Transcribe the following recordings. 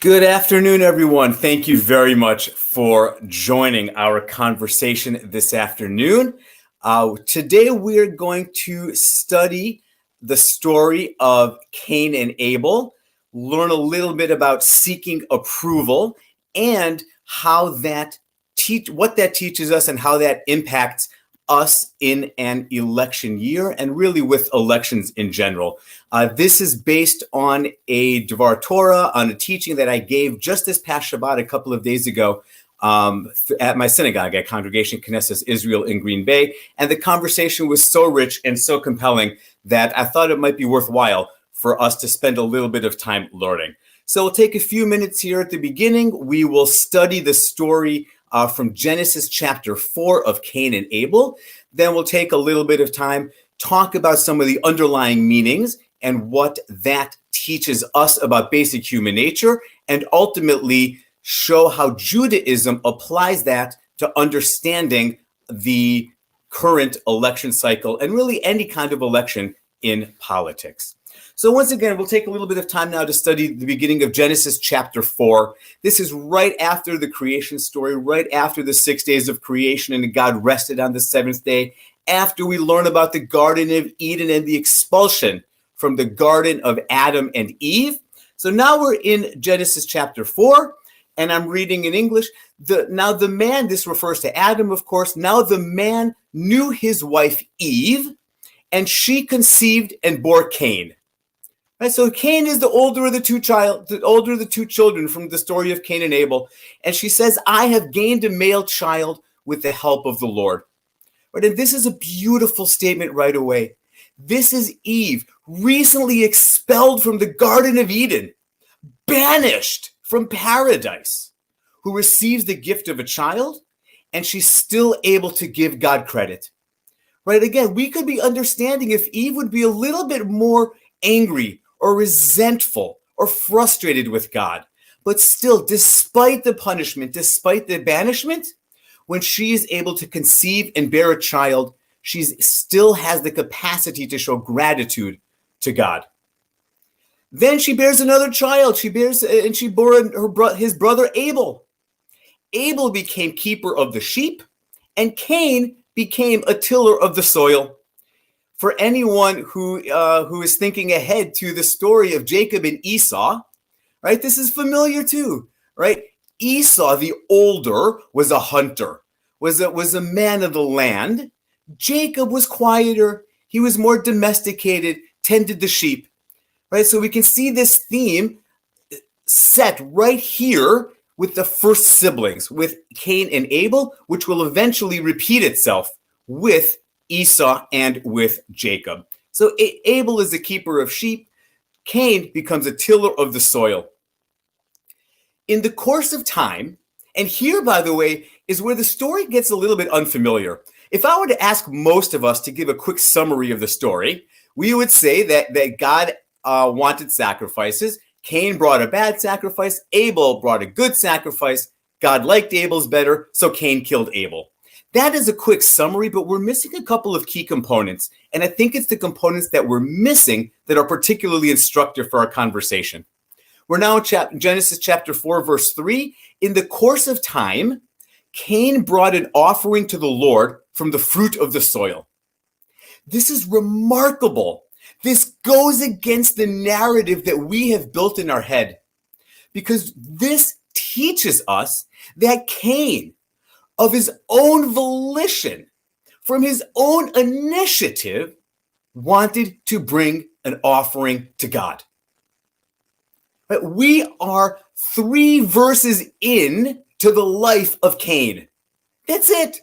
Good afternoon, everyone. Thank you very much for joining our conversation this afternoon. Today, we're going to study the story of Cain and Abel, learn a little bit about seeking approval and how what that teaches us and how that impacts us in an election year and really with elections in general. This is based on a Dvar Torah, on a teaching that I gave just this past Shabbat a couple of days ago at my synagogue at Congregation Knesset Israel in Green Bay. And the conversation was so rich and so compelling that I thought it might be worthwhile for us to spend a little bit of time learning. So we'll take a few minutes here at the beginning. We will study the story from Genesis chapter 4 of Cain and Abel. Then we'll take a little bit of time, talk about some of the underlying meanings and what that teaches us about basic human nature, and ultimately show how Judaism applies that to understanding the current election cycle and really any kind of election in politics. So once again, we'll take a little bit of time now to study the beginning of Genesis chapter 4. This is right after the creation story, right after the 6 days of creation, and God rested on the seventh day, after we learn about the Garden of Eden and the expulsion from the Garden of Adam and Eve. So now we're in Genesis chapter 4, and I'm reading in English. Now the man, this refers to Adam, of course, now the man knew his wife Eve, and she conceived and bore Cain. Right, so Cain is the older of the two children from the story of Cain and Abel. And she says, I have gained a male child with the help of the Lord. Right, and this is a beautiful statement right away. This is Eve, recently expelled from the Garden of Eden, banished from paradise, who receives the gift of a child, and she's still able to give God credit. Right, again, we could be understanding if Eve would be a little bit more angry or resentful or frustrated with God. But still, despite the punishment, despite the banishment, when she is able to conceive and bear a child, she still has the capacity to show gratitude to God. Then she bears another child. She bore his brother Abel. Abel became keeper of the sheep, and Cain became a tiller of the soil. For anyone who is thinking ahead to the story of Jacob and Esau, right? This is familiar too, right? Esau, the older, was a hunter, was a man of the land. Jacob was quieter. He was more domesticated, tended the sheep, right? So we can see this theme set right here with the first siblings, with Cain and Abel, which will eventually repeat itself with Esau and with Jacob. So Abel is the keeper of sheep. Cain becomes a tiller of the soil. In the course of time, and here, by the way, is where the story gets a little bit unfamiliar. If I were to ask most of us to give a quick summary of the story, we would say that God wanted sacrifices. Cain brought a bad sacrifice. Abel brought a good sacrifice. God liked Abel's better, so Cain killed Abel. That is a quick summary, but we're missing a couple of key components. And I think it's the components that we're missing that are particularly instructive for our conversation. We're now in Genesis chapter 4, verse 3. In the course of time, Cain brought an offering to the Lord from the fruit of the soil. This is remarkable. This goes against the narrative that we have built in our head, because this teaches us that Cain, of his own volition, from his own initiative, wanted to bring an offering to God. But we are 3 verses in to the life of Cain. That's it.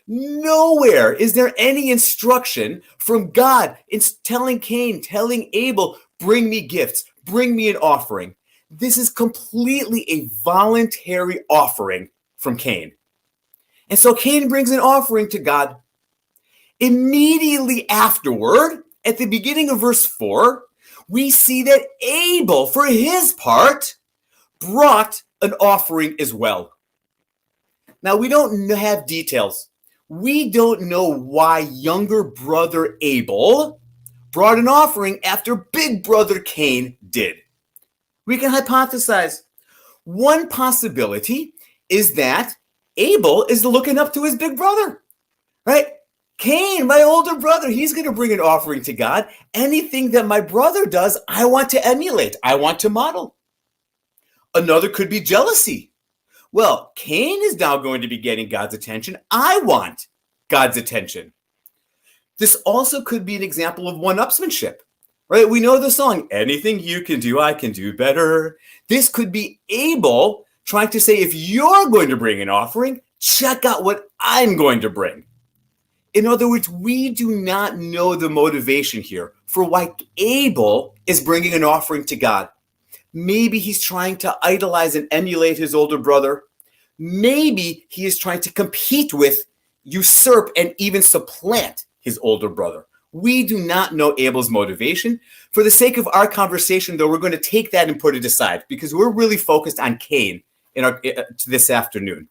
Nowhere is there any instruction from God in telling Abel, bring me gifts, bring me an offering. This is completely a voluntary offering from Cain. And so Cain brings an offering to God. Immediately afterward, at the beginning of verse 4, we see that Abel, for his part, brought an offering as well. Now, we don't have details. We don't know why younger brother Abel brought an offering after big brother Cain did. We can hypothesize. One possibility is that Abel is looking up to his big brother, right? Cain, my older brother, he's going to bring an offering to God. Anything that my brother does, I want to emulate. I want to model. Another could be jealousy. Well, Cain is now going to be getting God's attention. I want God's attention. This also could be an example of one-upsmanship, right? We know the song, anything you can do, I can do better. This could be Abel trying to say, if you're going to bring an offering, check out what I'm going to bring. In other words, we do not know the motivation here for why Abel is bringing an offering to God. Maybe he's trying to idolize and emulate his older brother. Maybe he is trying to compete with, usurp, and even supplant his older brother. We do not know Abel's motivation. For the sake of our conversation, though, we're going to take that and put it aside because we're really focused on Cain this afternoon.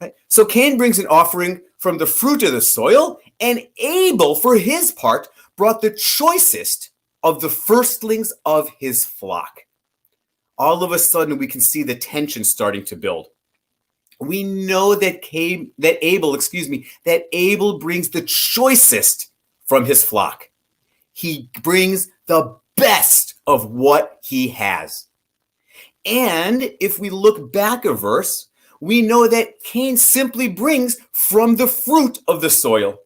Right? So Cain brings an offering from the fruit of the soil, and Abel, for his part, brought the choicest of the firstlings of his flock. All of a sudden, we can see the tension starting to build. We know that Abel brings the choicest from his flock. He brings the best of what he has. And if we look back a verse, we know that Cain simply brings from the fruit of the soil.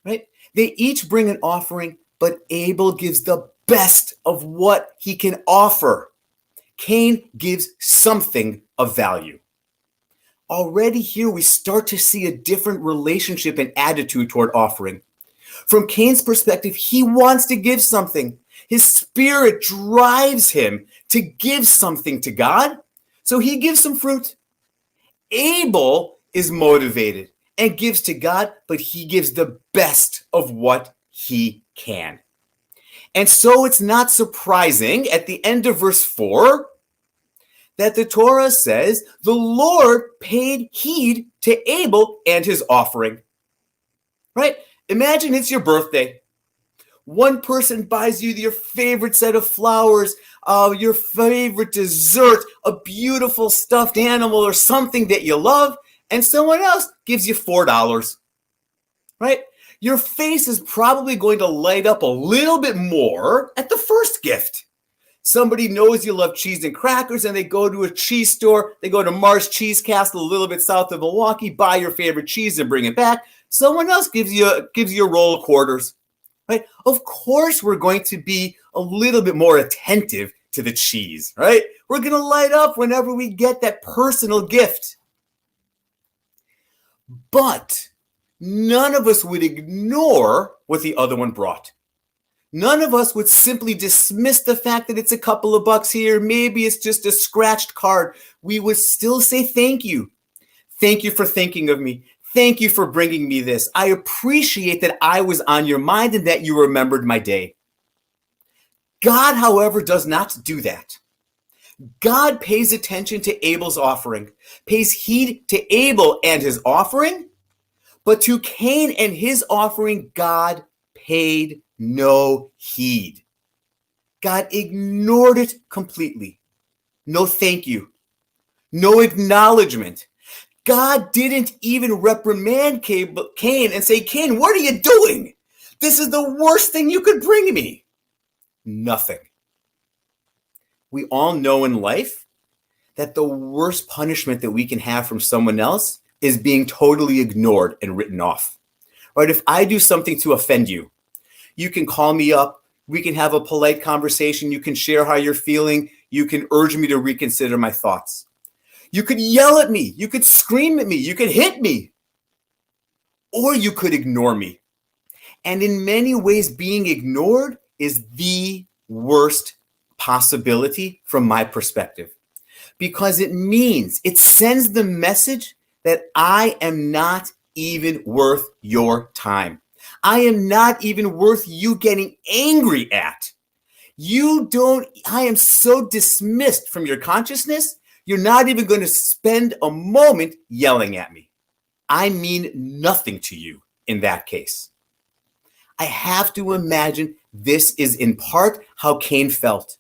Right? They each bring an offering, but Abel gives the best of what he can offer. Cain gives something of value. Already here we start to see a different relationship and attitude toward offering. From Cain's perspective, he wants to give something. His spirit drives him to give something to God, so he gives some fruit. Abel is motivated and gives to God, but he gives the best of what he can. And so it's not surprising at the end of verse 4 that the Torah says the Lord paid heed to Abel and his offering. Right? Imagine it's your birthday. One person buys you your favorite set of flowers, your favorite dessert, a beautiful stuffed animal or something that you love, and someone else gives you $4. Right? Your face is probably going to light up a little bit more at the first gift. Somebody knows you love cheese and crackers and they go to a cheese store. They go to Mars Cheese Castle a little bit south of Milwaukee, buy your favorite cheese and bring it back. Someone else gives you a roll of quarters. Right? Of course, we're going to be a little bit more attentive to the cheese, right? We're going to light up whenever we get that personal gift. But none of us would ignore what the other one brought. None of us would simply dismiss the fact that it's a couple of bucks here. Maybe it's just a scratched card. We would still say thank you. Thank you for thinking of me. Thank you for bringing me this. I appreciate that I was on your mind and that you remembered my day. God, however, does not do that. God pays attention to Abel's offering, pays heed to Abel and his offering, but to Cain and his offering, God paid no heed. God ignored it completely. No thank you. No acknowledgement. God didn't even reprimand Cain and say, Cain, what are you doing? This is the worst thing you could bring me. Nothing. We all know in life that the worst punishment that we can have from someone else is being totally ignored and written off. Right? If I do something to offend you, you can call me up. We can have a polite conversation. You can share how you're feeling. You can urge me to reconsider my thoughts. You could yell at me. You could scream at me. You could hit me. Or you could ignore me. And in many ways, being ignored is the worst possibility from my perspective. Because it sends the message that I am not even worth your time. I am not even worth you getting angry at. I am so dismissed from your consciousness, you're not even going to spend a moment yelling at me. I mean nothing to you in that case. I have to imagine this is in part how Cain felt.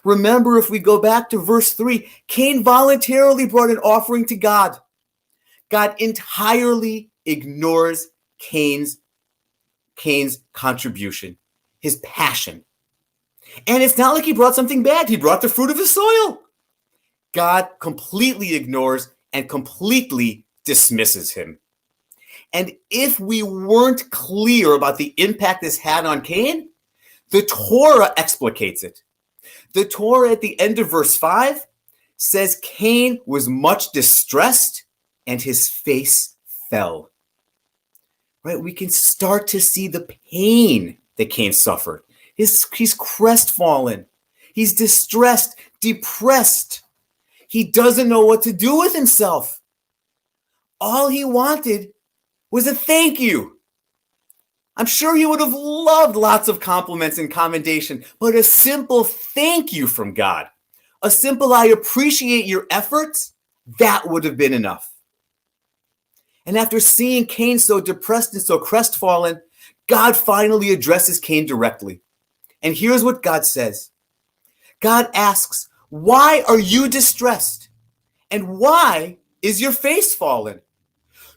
Remember, if we go back to verse 3, Cain voluntarily brought an offering to God. God entirely ignores Cain's contribution, his passion. And it's not like he brought something bad. He brought the fruit of his soil. God completely ignores and completely dismisses him. And if we weren't clear about the impact this had on Cain, the Torah explicates it. The Torah at the end of verse 5 says Cain was much distressed and his face fell. Right? We can start to see the pain that Cain suffered. He's crestfallen. He's distressed, depressed. He doesn't know what to do with himself. All he wanted was a thank you. I'm sure he would have loved lots of compliments and commendation, but a simple thank you from God, a simple I appreciate your efforts, that would have been enough. And after seeing Cain so depressed and so crestfallen, God finally addresses Cain directly. And here's what God says. God asks, why are you distressed? And why is your face fallen?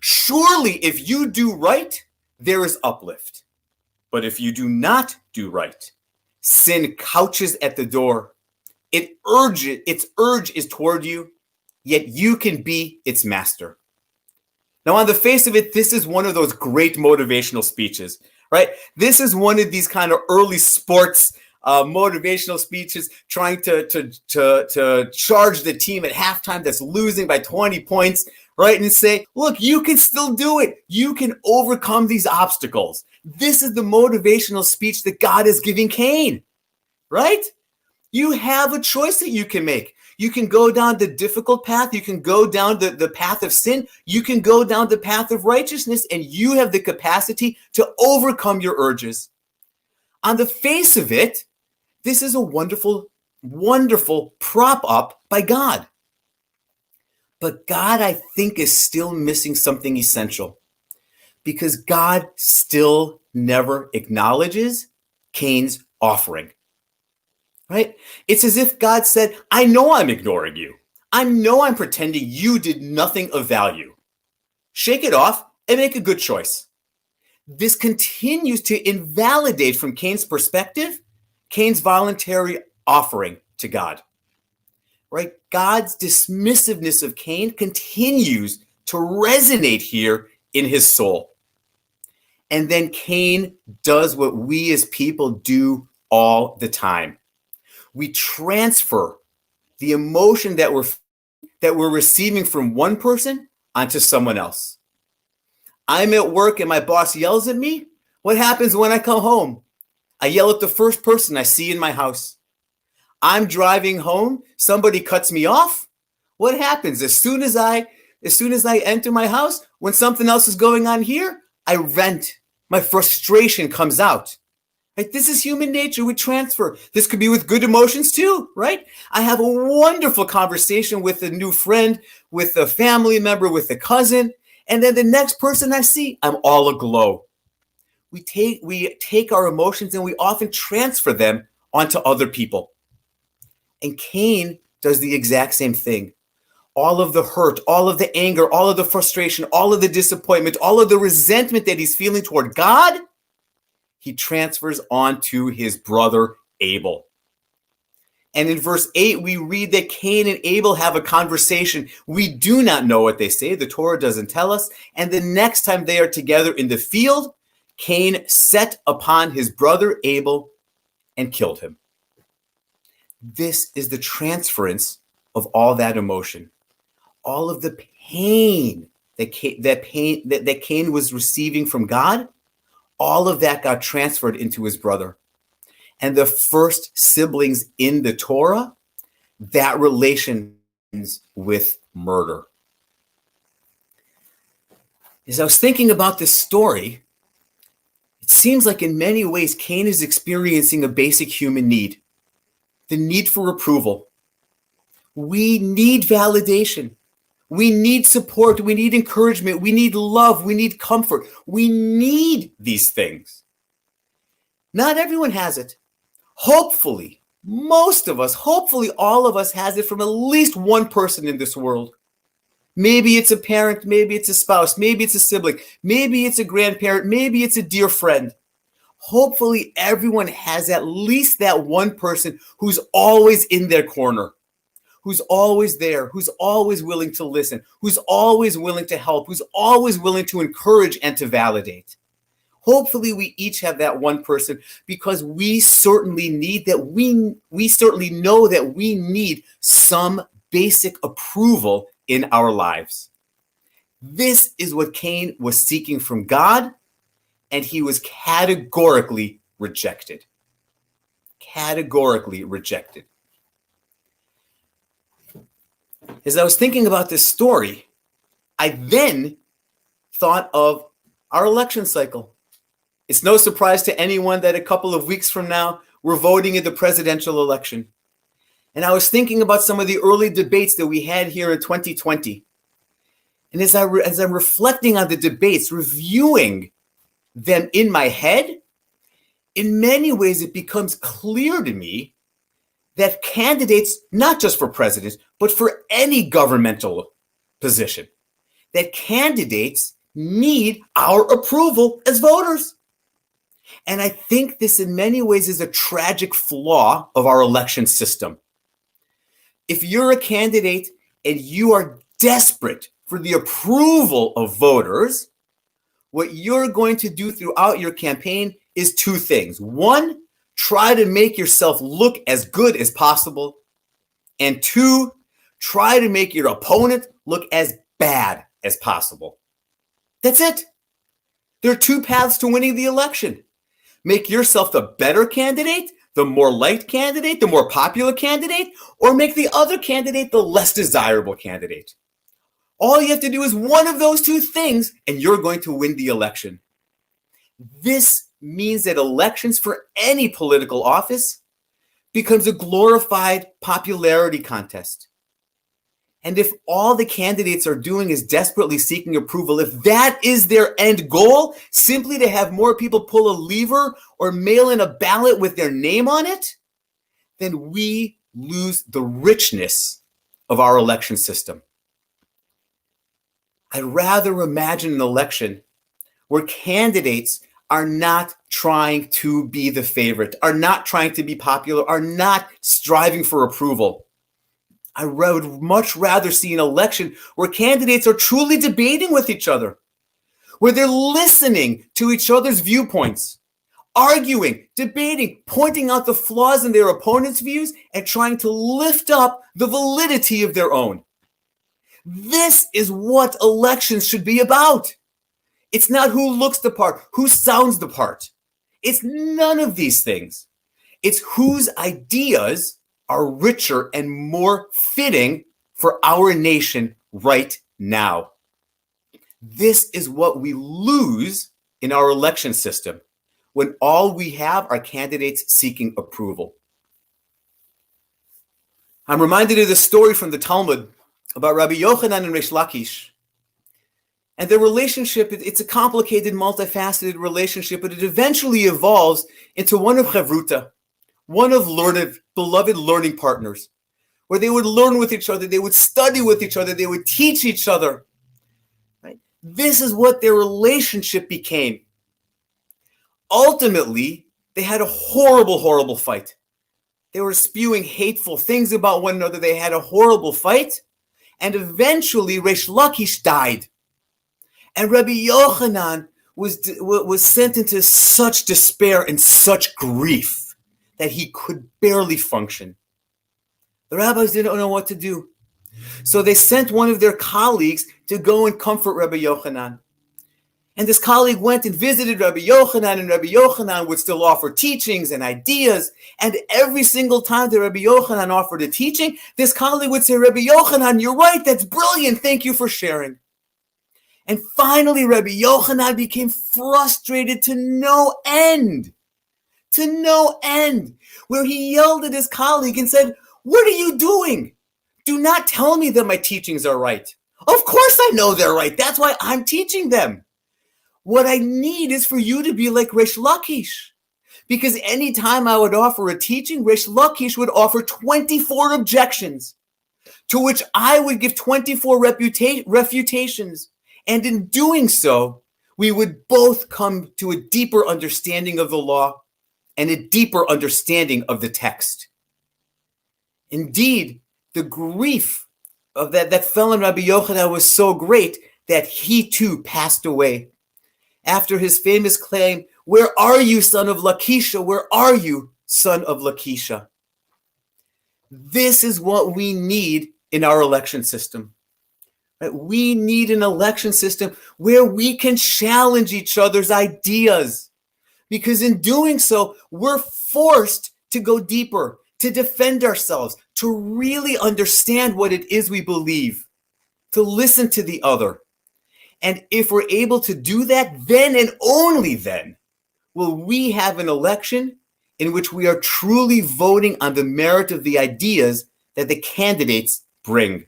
Surely if you do right, there is uplift. But if you do not do right, sin couches at the door. Its urge is toward you, yet you can be its master. Now, on the face of it, this is one of those great motivational speeches, right? This is one of these kind of early sports motivational speeches trying to charge the team at halftime that's losing by 20 points, right? And say, look, you can still do it. You can overcome these obstacles. This is the motivational speech that God is giving Cain, right? You have a choice that you can make. You can go down the difficult path. You can go down the path of sin. You can go down the path of righteousness, and you have the capacity to overcome your urges. On the face of it, this is a wonderful, wonderful prop up by God. But God, I think, is still missing something essential, because God still never acknowledges Cain's offering. Right? It's as if God said, I know I'm ignoring you. I know I'm pretending you did nothing of value. Shake it off and make a good choice. This continues to invalidate, from Cain's perspective, Cain's voluntary offering to God. Right? God's dismissiveness of Cain continues to resonate here in his soul. And then Cain does what we as people do all the time. We transfer the emotion that we're receiving from one person onto someone else. I'm at work and my boss yells at me. What happens when I come home? I yell at the first person I see in my house. I'm driving home, somebody cuts me off. What happens? As soon as I enter my house, when something else is going on here, I vent. My frustration comes out. Right? This is human nature. We transfer. This could be with good emotions too, right? I have a wonderful conversation with a new friend, with a family member, with a cousin, and then the next person I see, I'm all aglow. We take our emotions and we often transfer them onto other people. And Cain does the exact same thing. All of the hurt, all of the anger, all of the frustration, all of the disappointment, all of the resentment that he's feeling toward God, he transfers onto his brother Abel. And in verse 8, we read that Cain and Abel have a conversation. We do not know what they say. The Torah doesn't tell us. And the next time they are together in the field, Cain set upon his brother Abel and killed him. This is the transference of all that emotion, all of the pain that Cain was receiving from God. All of that got transferred into his brother. And the first siblings in the Torah, that relation ends with murder. As I was thinking about this story, it seems like in many ways Cain is experiencing a basic human need, the need for approval. We need validation. We need support. We need encouragement. We need love. We need comfort. We need these things. Not everyone has it. Hopefully, Most of us, hopefully all of us, has it from at least one person in this world. Maybe it's a parent, maybe it's a spouse, maybe it's a sibling, maybe it's a grandparent, maybe it's a dear friend. Hopefully everyone has at least that one person who's always in their corner, who's always there, who's always willing to listen, who's always willing to help, who's always willing to encourage and to validate. Hopefully we each have that one person, because we certainly need that. We certainly know that we need some basic approval in our lives. This is what Cain was seeking from God, and he was categorically rejected. Categorically rejected. As I was thinking about this story, I then thought of our election cycle. It's no surprise to anyone that a couple of weeks from now, we're voting in the presidential election. And I was thinking about some of the early debates that we had here in 2020. And as I'm reflecting on the debates, reviewing them in my head, in many ways it becomes clear to me that candidates, not just for president, but for any governmental position, that candidates need our approval as voters. And I think this in many ways is a tragic flaw of our election system. If you're a candidate and you are desperate for the approval of voters, what you're going to do throughout your campaign is two things. One, try to make yourself look as good as possible. And two, try to make your opponent look as bad as possible. That's it. There are two paths to winning the election. Make yourself the better candidate, the more liked candidate, the more popular candidate, or make the other candidate the less desirable candidate. All you have to do is one of those two things, and you're going to win the election. This means that elections for any political office becomes a glorified popularity contest. And if all the candidates are doing is desperately seeking approval, if that is their end goal, simply to have more people pull a lever or mail in a ballot with their name on it, then we lose the richness of our election system. I'd rather imagine an election where candidates are not trying to be the favorite, are not trying to be popular, are not striving for approval. I would much rather see an election where candidates are truly debating with each other, where they're listening to each other's viewpoints, arguing, debating, pointing out the flaws in their opponent's views, and trying to lift up the validity of their own. This is what elections should be about. It's not who looks the part, who sounds the part. It's none of these things. It's whose ideas are richer and more fitting for our nation right now. This is what we lose in our election system when all we have are candidates seeking approval. I'm reminded of this story from the Talmud about Rabbi Yochanan and Reish Lakish. And their relationship, it's a complicated, multifaceted relationship, but it eventually evolves into one of chavruta, one of beloved learning partners, where they would learn with each other, they would study with each other, they would teach each other. Right? This is what their relationship became. Ultimately, they had a horrible, horrible fight. They were spewing hateful things about one another. They had a horrible fight. And eventually, Reish Lakish died. And Rabbi Yochanan was sent into such despair and such grief that he could barely function. The rabbis didn't know what to do. So they sent one of their colleagues to go and comfort Rabbi Yochanan. And this colleague went and visited Rabbi Yochanan, and Rabbi Yochanan would still offer teachings and ideas. And every single time that Rabbi Yochanan offered a teaching, this colleague would say, Rabbi Yochanan, you're right, that's brilliant, thank you for sharing. And finally, Rabbi Yochanan became frustrated to no end, where he yelled at his colleague and said, what are you doing? Do not tell me that my teachings are right. Of course I know they're right. That's why I'm teaching them. What I need is for you to be like Reish Lakish, Because anytime I would offer a teaching, Rish Lakish would offer 24 objections, to which I would give 24 refutations. And in doing so, we would both come to a deeper understanding of the law and a deeper understanding of the text. Indeed, the grief of that fell on Rabbi Yochanan was so great that he too passed away. After his famous claim, "Where are you, son of Lakeisha? Where are you, son of Lakeisha?" This is what we need in our election system. Right? We need an election system where we can challenge each other's ideas, because in doing so, we're forced to go deeper, to defend ourselves, to really understand what it is we believe, to listen to the other. And if we're able to do that, then and only then will we have an election in which we are truly voting on the merit of the ideas that the candidates bring.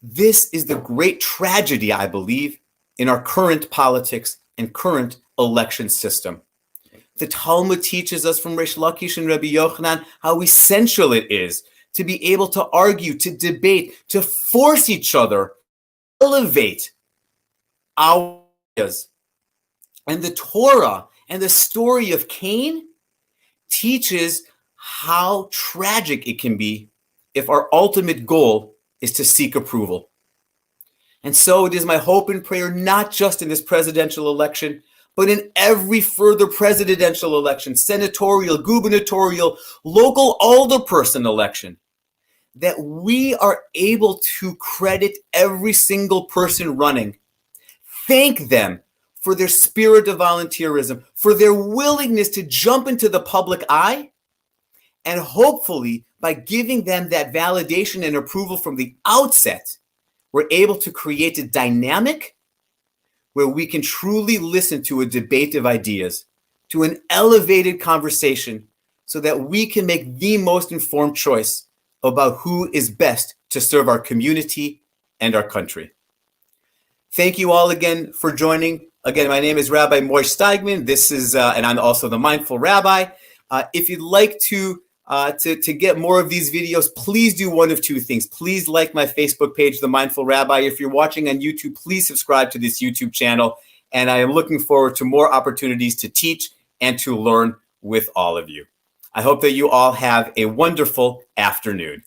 This is the great tragedy, I believe, in our current politics and current election system. The Talmud teaches us from Rish Lakish and Rabbi Yochanan how essential it is to be able to argue, to debate, to force each other, elevate our ideas. And the Torah and the story of Cain teaches how tragic it can be if our ultimate goal is to seek approval. And so it is my hope and prayer, not just in this presidential election, but in every further presidential election, senatorial, gubernatorial, local alderperson election, that we are able to credit every single person running, thank them for their spirit of volunteerism, for their willingness to jump into the public eye, and hopefully by giving them that validation and approval from the outset, we're able to create a dynamic where we can truly listen to a debate of ideas, to an elevated conversation, so that we can make the most informed choice about who is best to serve our community and our country. Thank you all again for joining. Again, my name is Rabbi Moish Steigman. This is, and I'm also the Mindful Rabbi. If you'd like to get more of these videos, please do one of two things. Please like my Facebook page, The Mindful Rabbi. If you're watching on YouTube, please subscribe to this YouTube channel. And I am looking forward to more opportunities to teach and to learn with all of you. I hope that you all have a wonderful afternoon.